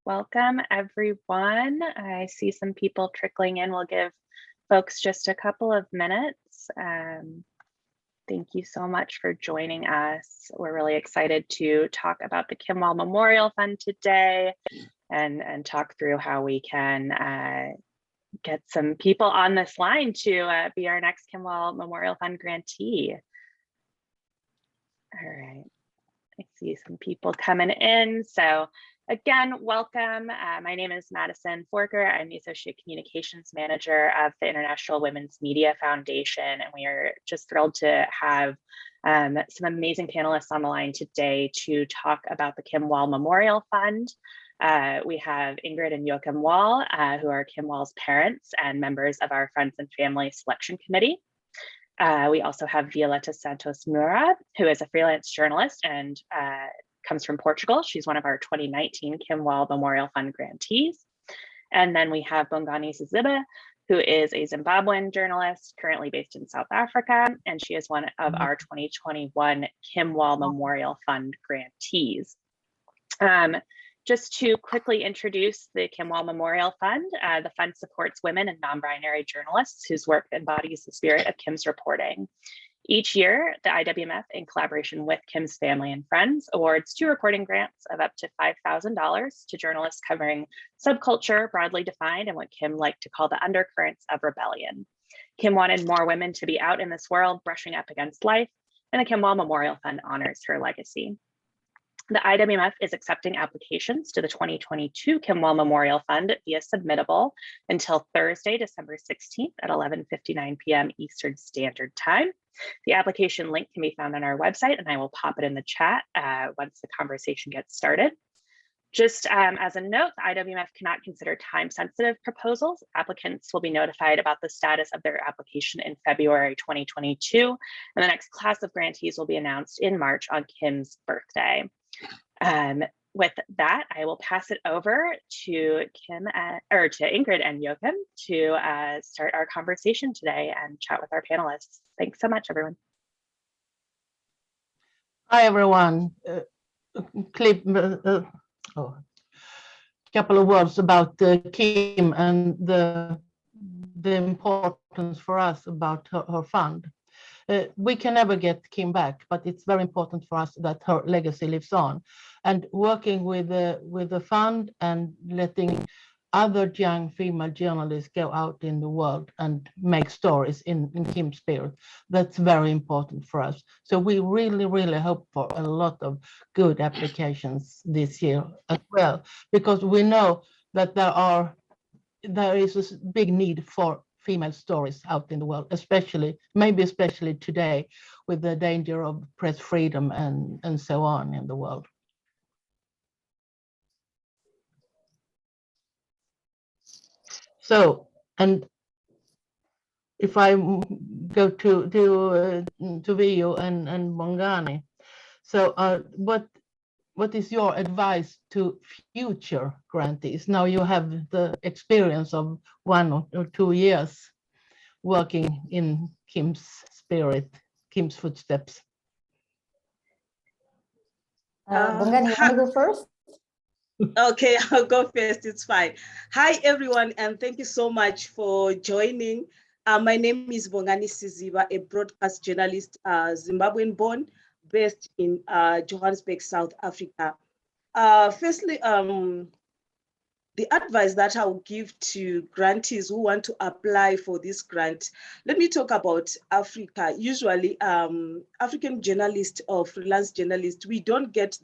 Welcome, everyone. I see some people trickling in. We'll give folks just a couple of minutes. Thank you so much for joining us. We're really excited to talk about the Kim Wall Memorial Fund today and talk through how we can get some people on this line to be our next Kim Wall Memorial Fund grantee. All right, I see some people coming in. So again, welcome. My name is Madison Forker. I'm the Associate Communications Manager of the International Women's Media Foundation, and we are just thrilled to have some amazing panelists on the line today to talk about the Kim Wall Memorial Fund. We have Ingrid and Joachim Wall, who are Kim Wall's parents and members of our Friends and Family Selection Committee. We also have Violeta Santos Moura, who is a freelance journalist and comes from Portugal. She's one of our 2019 Kim Wall Memorial Fund grantees. And then we have Bongani Ziziba, who is a Zimbabwean journalist currently based in South Africa, and she is one of our 2021 Kim Wall Memorial Fund grantees. Just to quickly introduce the Kim Wall Memorial Fund, the fund supports women and non-binary journalists whose work embodies the spirit of Kim's reporting. Each year, the IWMF, in collaboration with Kim's family and friends, awards 2 reporting grants of up to $5,000 to journalists covering subculture, broadly defined, and what Kim liked to call the undercurrents of rebellion. Kim wanted more women to be out in this world, brushing up against life, and the Kim Wall Memorial Fund honors her legacy. The IWMF is accepting applications to the 2022 Kim Wall Memorial Fund via Submittable until Thursday, December 16th at 11:59 p.m. Eastern Standard Time. The application link can be found on our website, and I will pop it in the chat once the conversation gets started. Just as a note, the IWMF cannot consider time-sensitive proposals. Applicants will be notified about the status of their application in February 2022, and the next class of grantees will be announced in March on Kim's birthday. With that, I will pass it over to to Ingrid and Joachim to start our conversation today and chat with our panelists. Thanks so much, everyone. Hi, everyone. Couple of words about Kim and the importance for us about her fund. We can never get Kim back, but it's very important for us that her legacy lives on. And working with the fund and letting other young female journalists go out in the world and make stories in Kim's spirit, that's very important for us. So we really, really hope for a lot of good applications this year as well, because we know that there is a big need for female stories out in the world, maybe especially today with the danger of press freedom and so on in the world. So, and if I go to Vio and Bongani, so what is your advice to future grantees? Now you have the experience of 1 or 2 years working in Kim's spirit, Kim's footsteps. Bongani, you want to go first? Okay, I'll go first. It's fine. Hi, everyone, and thank you so much for joining. My name is Bongani Siziba, a broadcast journalist, Zimbabwean born, based in Johannesburg, South Africa. Firstly, the advice that I will give to grantees who want to apply for this grant, let me talk about Africa. Usually, African journalists or freelance journalists, we don't get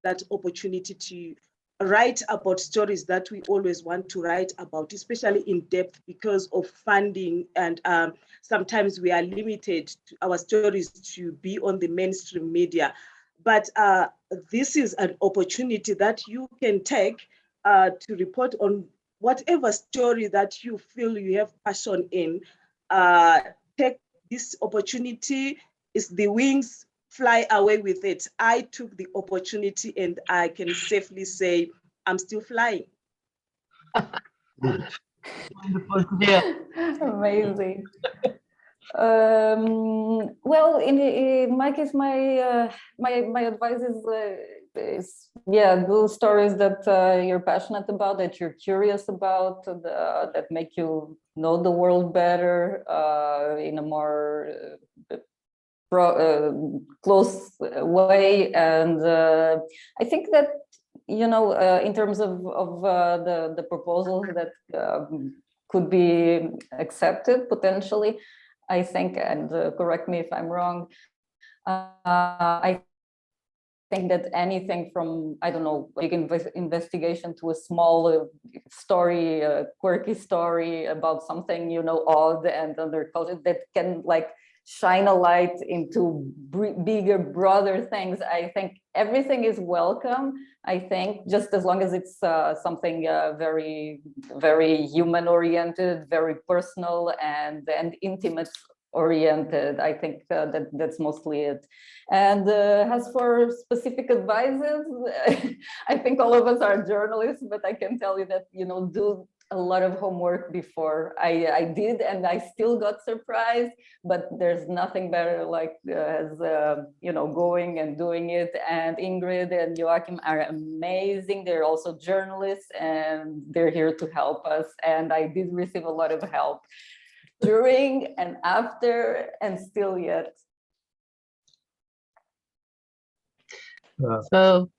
that opportunity to write about stories that we always want to write about, especially in depth because of funding, and sometimes we are limited to our stories to be on the mainstream media. But this is an opportunity that you can take to report on whatever story that you feel you have passion in. Take this opportunity, is the wings, fly away with it. I took the opportunity and I can safely say I'm still flying. Yeah. Amazing. Well, in my case, my advice is yeah, those stories that you're passionate about, that you're curious about, that make you know the world better in a more close way. And I think that, you know, in terms of the proposals that could be accepted potentially, I think, and correct me if I'm wrong, I think that anything from, I don't know, big investigation to a small story, quirky story about something, you know, odd and underculture that can like shine a light into bigger, broader things. I think everything is welcome. I think just as long as it's something very, very human oriented, very personal and intimate oriented. I think that's mostly it. And as for specific advices, I think all of us are journalists, but I can tell you that, you know, do a lot of homework before. I did, and I still got surprised, but there's nothing better like as you know, going and doing it. And Ingrid and Joachim are amazing. They're also journalists and they're here to help us. And I did receive a lot of help during and after and still yet. So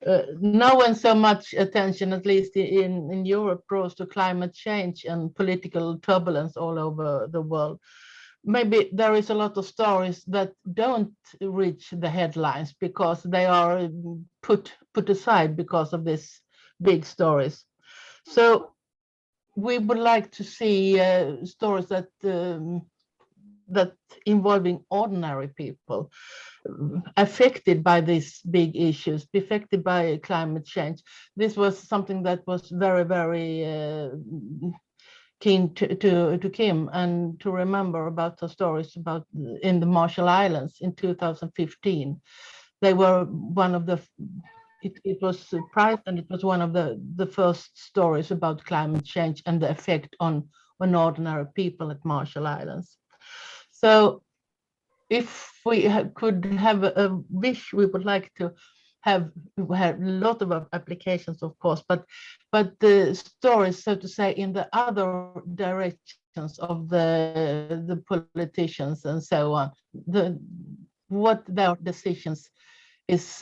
no one so much attention, at least in Europe, draws to climate change and political turbulence all over the world. Maybe there is a lot of stories that don't reach the headlines because they are put aside because of these big stories. So we would like to see stories that that involving ordinary people affected by these big issues, affected by climate change. This was something that was very, very keen to Kim, and to remember about the stories about in the Marshall Islands in 2015. They were one of the, it was surprised, and it was one of the first stories about climate change and the effect on ordinary people at Marshall Islands. So if we could have a wish, we would like to have a lot of applications, of course, but the stories, so to say, in the other directions of the politicians and so on, what their decisions is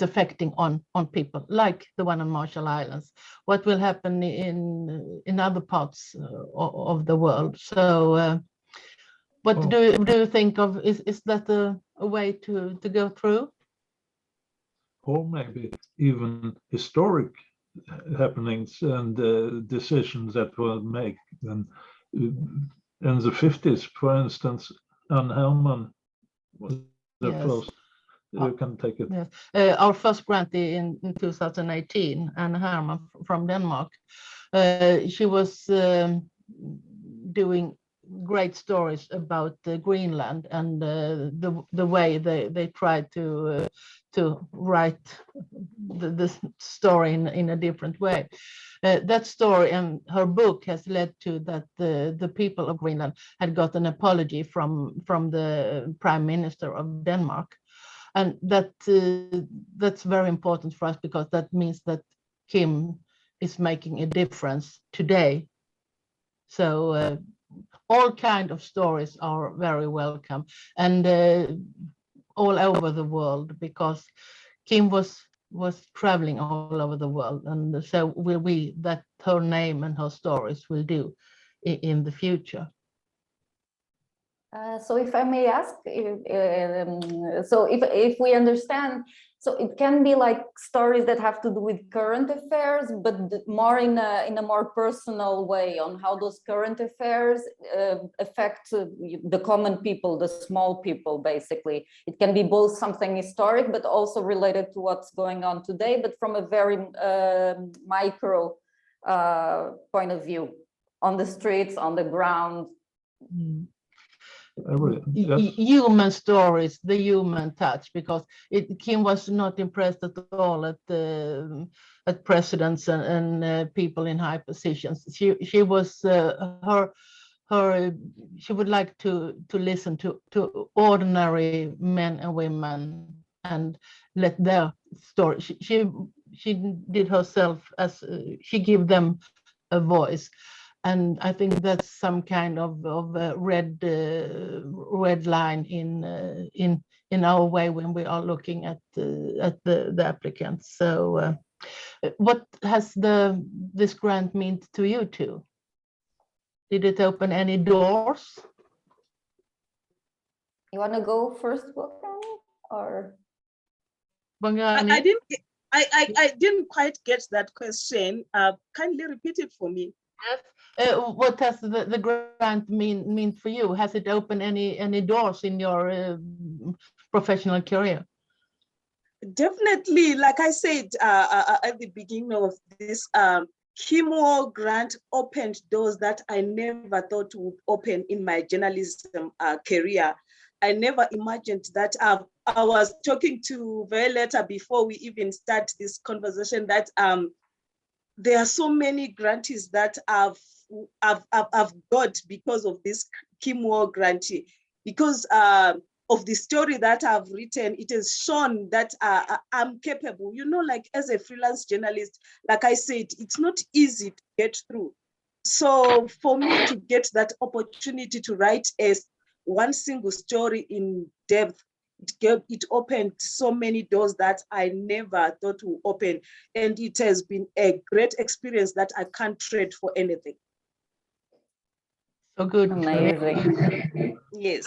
affecting on people, like the one on Marshall Islands, what will happen in other parts of the world. So what do you think of, is that a way to go through? Or maybe even historic happenings and decisions that were made in the 50s, for instance. Anne Herman was the Yes. first. You can take it. Yes. Our first grantee in 2018, Anne Herman from Denmark. She was doing great stories about Greenland and the way they tried to write the story in a different way. That story and her book has led to that the people of Greenland had got an apology from the Prime Minister of Denmark, and that's very important for us, because that means that Kim is making a difference today. So all kind of stories are very welcome, and all over the world, because Kim was traveling all over the world, and so will we, that her name and her stories will do in the future. So if I may ask, so if we understand, so it can be like stories that have to do with current affairs, but more in a more personal way, on how those current affairs affect the common people, the small people, basically. It can be both something historic, but also related to what's going on today, but from a very micro point of view, on the streets, on the ground. Mm. Yes. Human stories, the human touch, because Kim was not impressed at all at presidents and people in high positions. She was she would like to listen to ordinary men and women and let their story. She did herself as she gave them a voice, and I think that's some kind of a red line in our way when we are looking at the applicants. So what has this grant mean to you two? Did it open any doors? You want to go first, Bogani, or? Bongani? I didn't quite get that question. Kindly repeat it for me. What has the grant mean for you? Has it opened any doors in your professional career? Definitely, like I said at the beginning of this, chemo grant opened doors that I never thought would open in my journalism career. I never imagined that. I was talking to Violetta before we even start this conversation that there are so many grantees that I've got because of this chemo grantee, because of the story that I've written. It has shown that I'm capable, like as a freelance journalist, like I said, it's not easy to get through. So for me to get that opportunity to write one single story in depth, it opened so many doors that I never thought would open. And it has been a great experience that I can't trade for anything. So good. Amazing. Yes.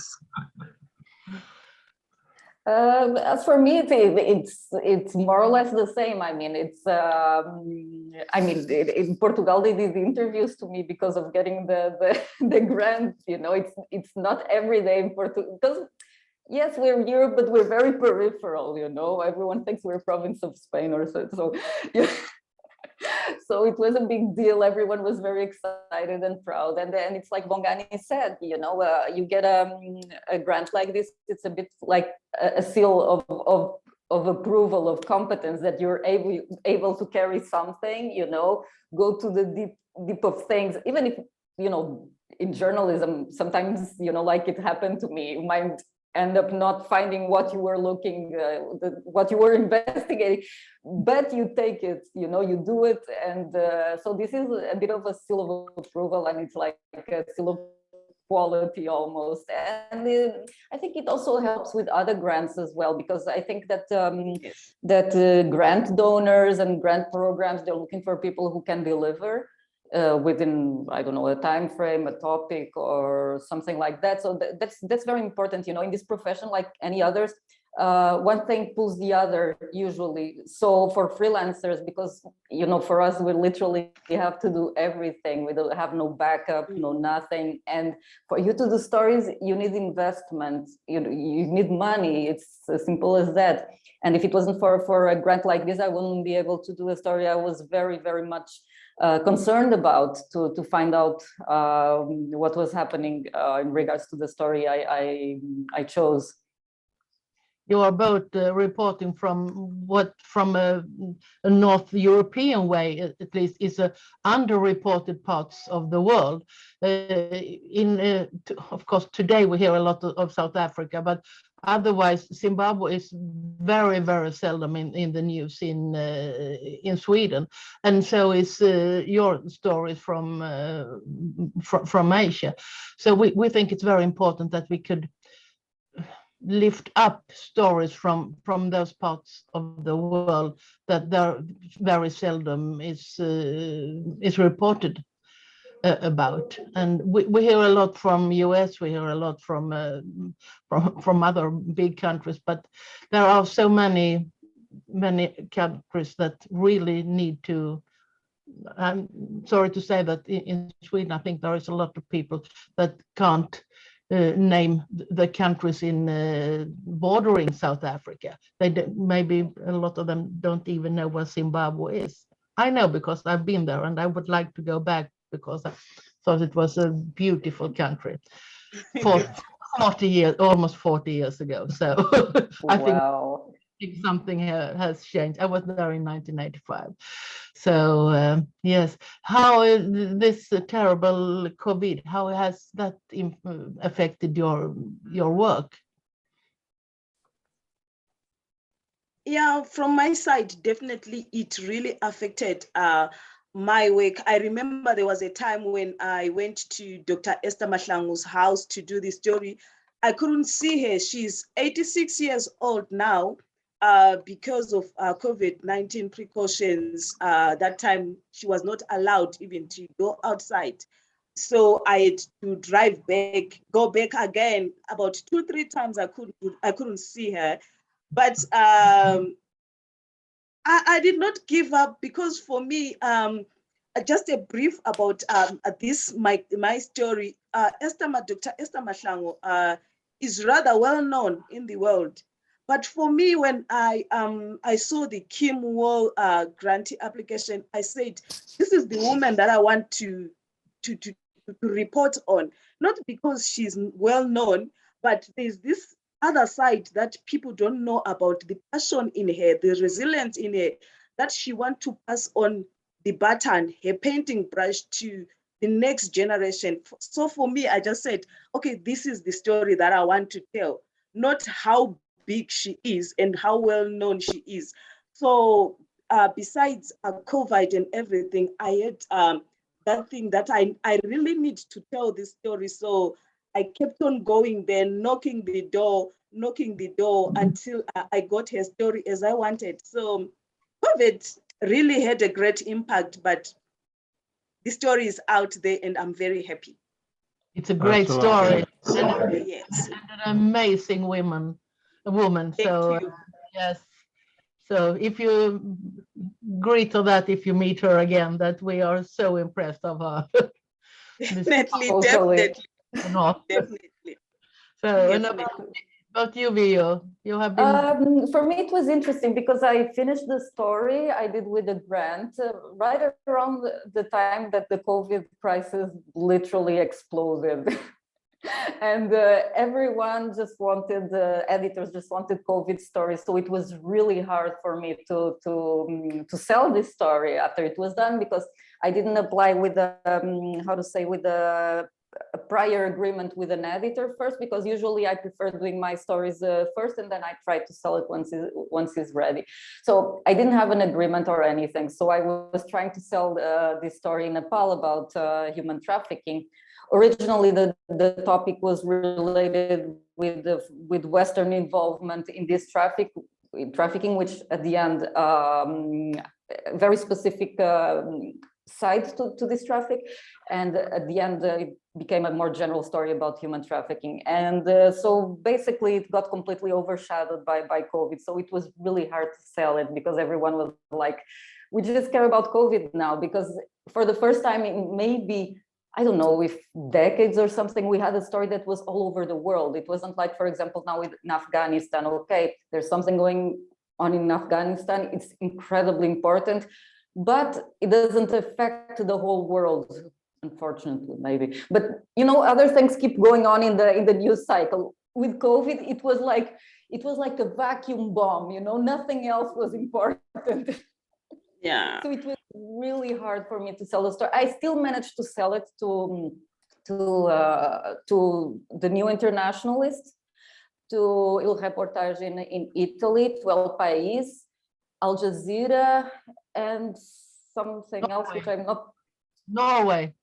As for me, it's more or less the same. I mean, in Portugal they did interviews to me because of getting the grant. It's not every day in Portugal, because yes, we're in Europe, but we're very peripheral. Everyone thinks we're a province of Spain or so. So yeah. So it was a big deal. Everyone was very excited and proud. And then it's like Bongani said, you get a grant like this. It's a bit like a seal of approval, of competence, that you're able to carry something, go to the deep of things. Even if, in journalism, sometimes, like it happened to me, you might end up not finding what you were what you were investigating, but you take it, you do it. And so this is a bit of a seal of approval, and it's like a seal of quality almost. And I think it also helps with other grants as well, because I think that grant donors and grant programs, they're looking for people who can deliver within, I don't know, a time frame, a topic, or something like that. So that's very important, in this profession, like any others. One thing pulls the other usually. So for freelancers, because for us, we literally have to do everything. We don't have no backup, no nothing. And for you to do stories, you need investment. You need money. It's as simple as that. And if it wasn't for a grant like this, I wouldn't be able to do a story I was very, very much concerned about, to find out what was happening in regards to the story I chose. You are both reporting from a North European way, at least, is underreported parts of the world. Of course, today we hear a lot of South Africa, but otherwise Zimbabwe is very, very seldom in the news in Sweden, and so is your stories from Asia. So we think it's very important that we could lift up stories from those parts of the world that there very seldom is reported about. And we hear a lot from US, we hear a lot from other big countries, but there are so many countries that really need to. I'm sorry to say that in Sweden, I think there is a lot of people that can't name the countries in bordering South Africa. Maybe a lot of them don't even know where Zimbabwe is. I know, because I've been there, and I would like to go back, because I thought it was a beautiful country for 40 years, almost 40 years ago. So I think something has changed. I was there in 1985. So yes, how this terrible COVID, how has that affected your work? Yeah, from my side, definitely it really affected my work. I remember there was a time when I went to Dr. Esther Mahlangu's house to do the story. I couldn't see her. She's 86 years old now because of COVID-19 precautions. That time she was not allowed even to go outside. So I had to drive back, go back again about 2-3 times. I couldn't see her. But I did not give up, because for me, just a brief about this, my story. Dr. Esther Mahlangu is rather well known in the world. But for me, when I saw the Kim Wall grantee application, I said, this is the woman that I want to report on. Not because she's well known, but there's this other side that people don't know about, the passion in her, the resilience in her, that she wants to pass on the baton, her painting brush, to the next generation. So for me, I just said, okay, this is the story that I want to tell, not how big she is and how well known she is. So besides COVID and everything, I had that thing that I really need to tell this story. So I kept on going there, knocking the door until I got her story as I wanted. So COVID really had a great impact, but the story is out there and I'm very happy. It's a great story. Yes. And an amazing woman. Thank So you. yes. So if you agree to that, if you meet her again, that we are so impressed of her. Definitely, Totally. definitely. So, and Definitely. about you, Vio, you have been. For me, it was interesting because I finished the story I did with a grant right around the time that the COVID crisis literally exploded. And everyone just wanted, editors just wanted COVID stories. So it was really hard for me to sell this story after it was done, because I didn't apply with with a prior agreement with an editor first, because usually I prefer doing my stories first, and then I try to sell it once it's ready. So I didn't have an agreement or anything. So I was trying to sell this story in Nepal about human trafficking. Originally, the topic was related with Western involvement in this trafficking, which at the end very specific sides to this traffic, and at the end it became a more general story about human trafficking. And so basically it got completely overshadowed by COVID. So it was really hard to sell it, because everyone was like, we just care about COVID now, because for the first time in maybe, I don't know, if decades or something, we had a story that was all over the world. It wasn't like, for example, now in Afghanistan, okay, there's something going on in Afghanistan, it's incredibly important, but it doesn't affect the whole world, unfortunately, maybe. But you know, other things keep going on in the news cycle. With COVID, it was like a vacuum bomb, you know, nothing else was important. Yeah. So it was really hard for me to sell the story. I still managed to sell it to the New Internationalist, to Il Reportage in Italy, 12 País, Al Jazeera, and something else which I'm not. Norway.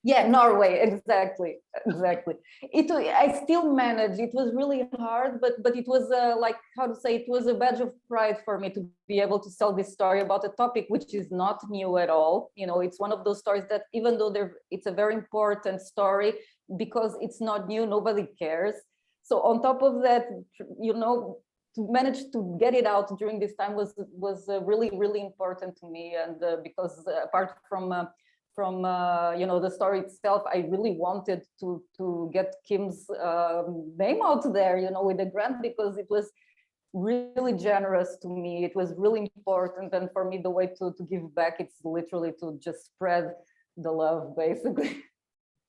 Yeah, Norway, exactly. I still managed. It was really hard, but it was like, how to say, it was a badge of pride for me to be able to sell this story about a topic which is not new at all. You know, it's one of those stories that, even though it's a very important story, because it's not new, nobody cares. So on top of that, you know, to manage to get it out during this time was really, really important to me. And because apart from you know, the story itself, I really wanted to get Kim's name out there, you know, with the grant, because it was really generous to me. It was really important, and for me, the way to give back, it's literally to just spread the love, basically.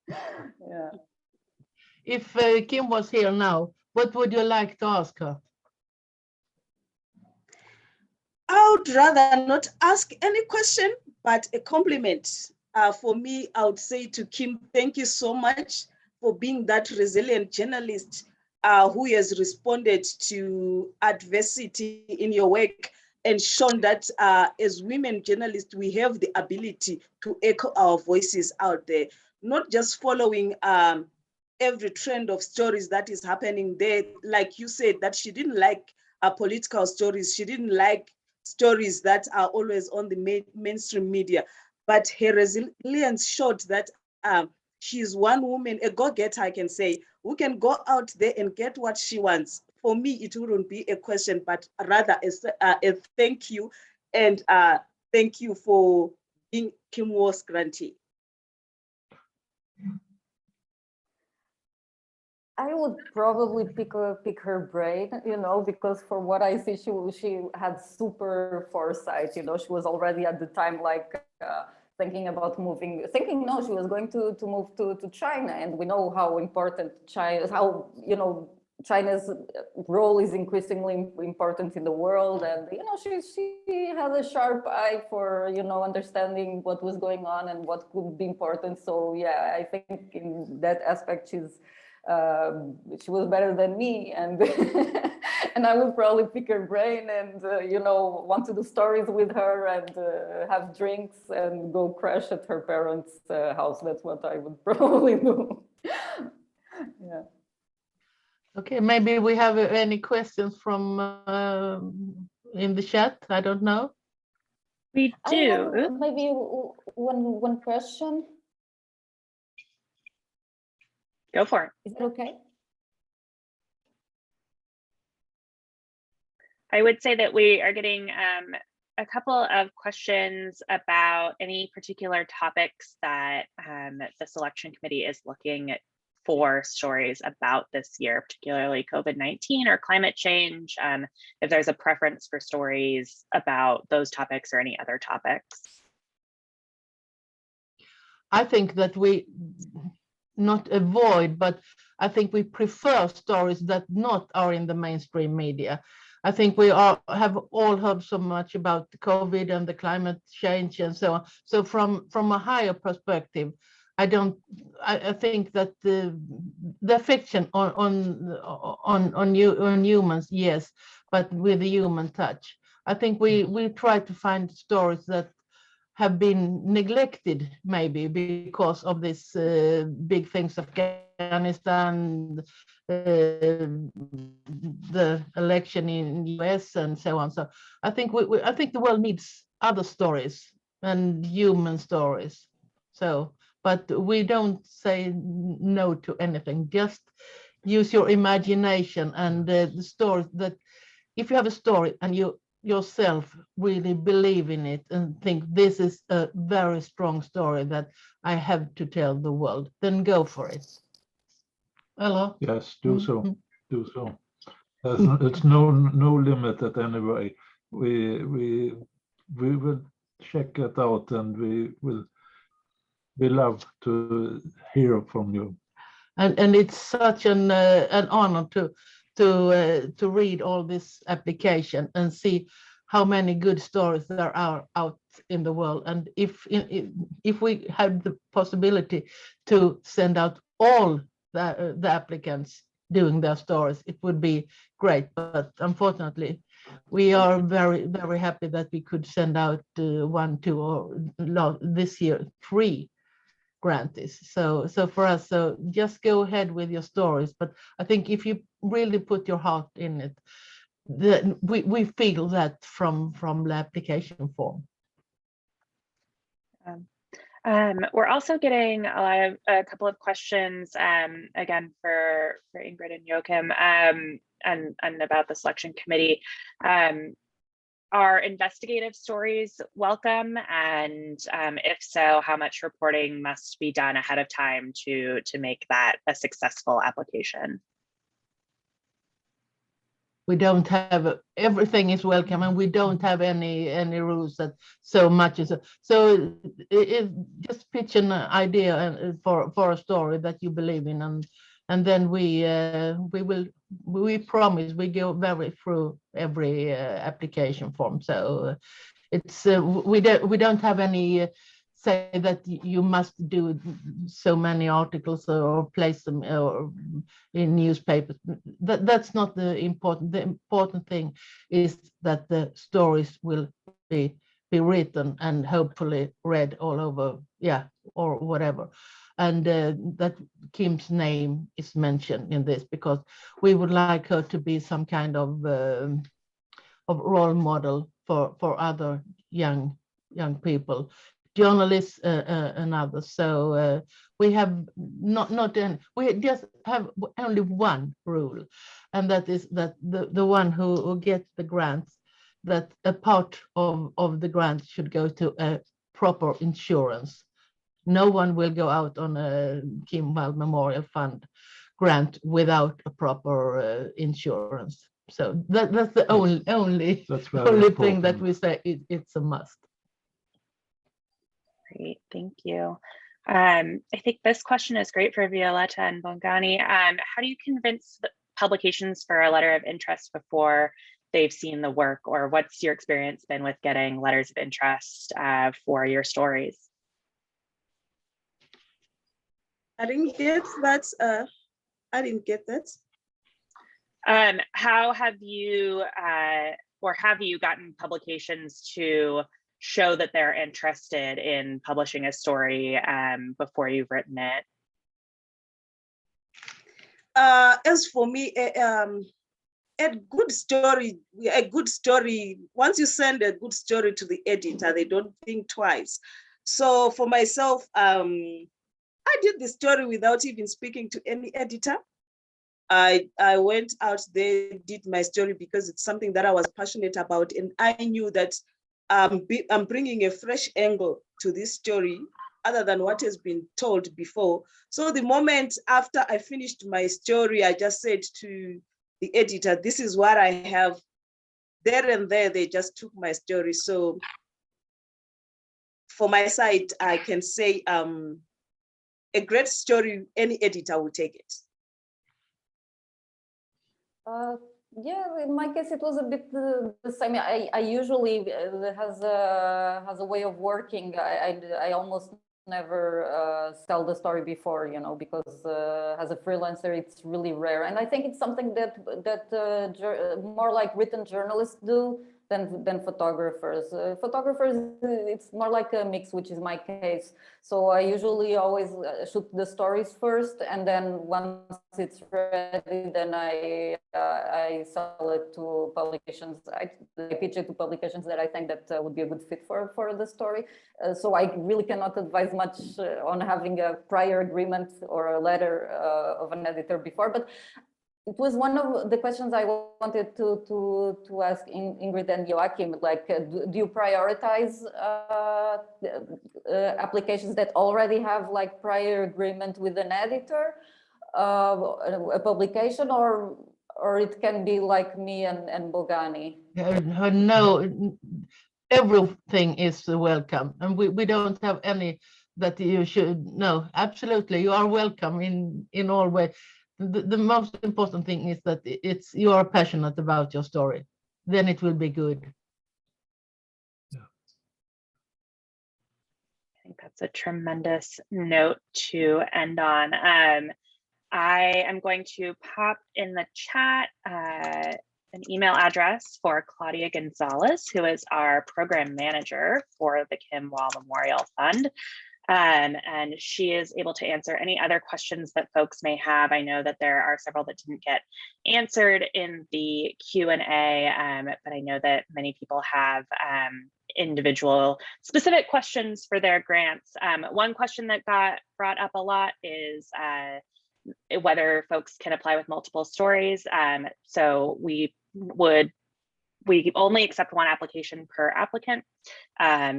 Yeah. If Kim was here now, what would you like to ask her? I would rather not ask any question, but a compliment. For me, I would say to Kim, thank you so much for being that resilient journalist. who has responded to adversity in your work and shown that as women journalists, we have the ability to echo our voices out there, not just following every trend of stories that is happening there. Like you said, that she didn't like political stories. She didn't like stories that are always on the mainstream media. But her resilience showed that she's one woman, a go-getter, I can say, who can go out there and get what she wants. For me, it wouldn't be a question, but rather a thank you. And thank you for being Kim Wall's grantee. I would probably pick her brain, you know, because for what I see, she had super foresight. You know, she was already at the time like thinking about moving. No, she was going to move to China, and we know how important China, how, you know, China's role is increasingly important in the world, and you know, she had a sharp eye for, you know, understanding what was going on and what could be important. So yeah, I think in that aspect she was better than me, and and I would probably pick her brain and you know, want to do stories with her and have drinks and go crash at her parents' house. That's what I would probably do. Yeah. Okay, maybe we have any questions from in the chat. I don't know. We do. Maybe one question. Go for it. Is it okay? I would say that we are getting a couple of questions about any particular topics that the selection committee is looking for stories about this year, particularly COVID-19 or climate change, if there's a preference for stories about those topics or any other topics. I think that we not avoid, but I think we prefer stories that not are in the mainstream media. I think we have all heard so much about the COVID and the climate change and so on. So from a higher perspective, I think that the fiction on humans, yes, but with a human touch. I think we try to find stories that have been neglected, maybe because of this big things of Afghanistan, the election in the US, and so on. So I think I think the world needs other stories and human stories. So, but we don't say no to anything. Just use your imagination and the story that if you have a story and you yourself really believe in it and think this is a very strong story that I have to tell the world, then go for it. Hello? Yes, do so. Do so. It's no limit at any way. We will check it out, and we love to hear from you. And it's such an honor to read all this application and see how many good stories there are out in the world. And if we had the possibility to send out all the applicants doing their stories, it would be great. But unfortunately, we are very, very happy that we could send out 1, 2, or this year 3 grantees. So for us, so just go ahead with your stories. But I think if you really put your heart in it, then we feel that from the application form. We're also getting a couple of questions again for Ingrid and Joachim and about the selection committee. Are investigative stories welcome? And if so, how much reporting must be done ahead of time to make that a successful application? We don't have everything is welcome, and we don't have any rules that so much is so. It just pitch an idea for a story that you believe in, and then we promise we go very through every application form. So it's we don't have any say that you must do so many articles or place them in newspapers. That's not the important. The important thing is that the stories will be written and hopefully read all over, or whatever. And that Kim's name is mentioned in this because we would like her to be some kind of role model for other young people, journalists and others. So we have we just have only one rule, and that is that the one who gets the grants, that a part of the grant should go to a proper insurance. No one will go out on a Kim Wall Memorial Fund grant without a proper insurance. So that's the only thing that we say it's a must. Great, thank you. I think this question is great for Violetta and Bongani. How do you convince publications for a letter of interest before they've seen the work, or what's your experience been with getting letters of interest for your stories? I didn't get that. I didn't get that. How have you, or have you gotten publications to show that they're interested in publishing a story before you've written it? As for me, a good story, once you send a good story to the editor, they don't think twice. So for myself, I did the story without even speaking to any editor. I went out there, did my story because it's something that I was passionate about, and I knew that I'm bringing a fresh angle to this story other than what has been told before. So the moment after I finished my story, I just said to the editor, this is what I have. There and there, they just took my story. So for my side, I can say a great story, any editor will take it. Yeah, in my case, it was a bit the same. I usually has a way of working. I almost never sell the story before, because as a freelancer, it's really rare. And I think it's something that more like written journalists do than photographers. Photographers, it's more like a mix, which is my case. So I usually always shoot the stories first, and then once it's ready, then I sell it to publications. I pitch it to publications that I think that would be a good fit for the story. So I really cannot advise much on having a prior agreement or a letter of an editor before, but it was one of the questions I wanted to ask Ingrid and Joachim, like, do you prioritize applications that already have like prior agreement with an editor, a publication, or it can be like me and Bongani? No, everything is welcome, and we don't have any that you should. No, absolutely, you are welcome in all ways. The most important thing is that you are passionate about your story, then it will be good. I think that's a tremendous note to end on. I am going to pop in the chat an email address for Claudia Gonzalez, who is our program manager for the Kim Wall Memorial Fund. And she is able to answer any other questions that folks may have. I know that there are several that didn't get answered in the Q&A, but I know that many people have individual specific questions for their grants. One question that got brought up a lot is whether folks can apply with multiple stories. So we only accept one application per applicant.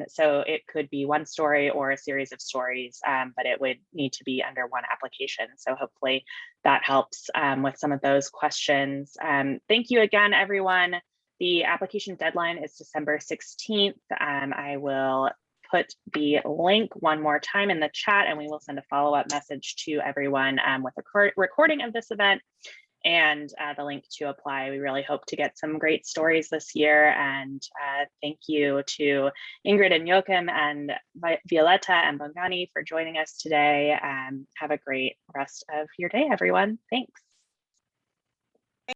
So it could be one story or a series of stories, but it would need to be under one application. So hopefully that helps with some of those questions. Thank you again, everyone. The application deadline is December 16th. I will put the link one more time in the chat, and we will send a follow-up message to everyone with a recording of this event. and the link to apply. We really hope to get some great stories this year. And thank you to Ingrid and Joachim and Violetta and Bongani for joining us today. Have a great rest of your day, everyone. Thanks.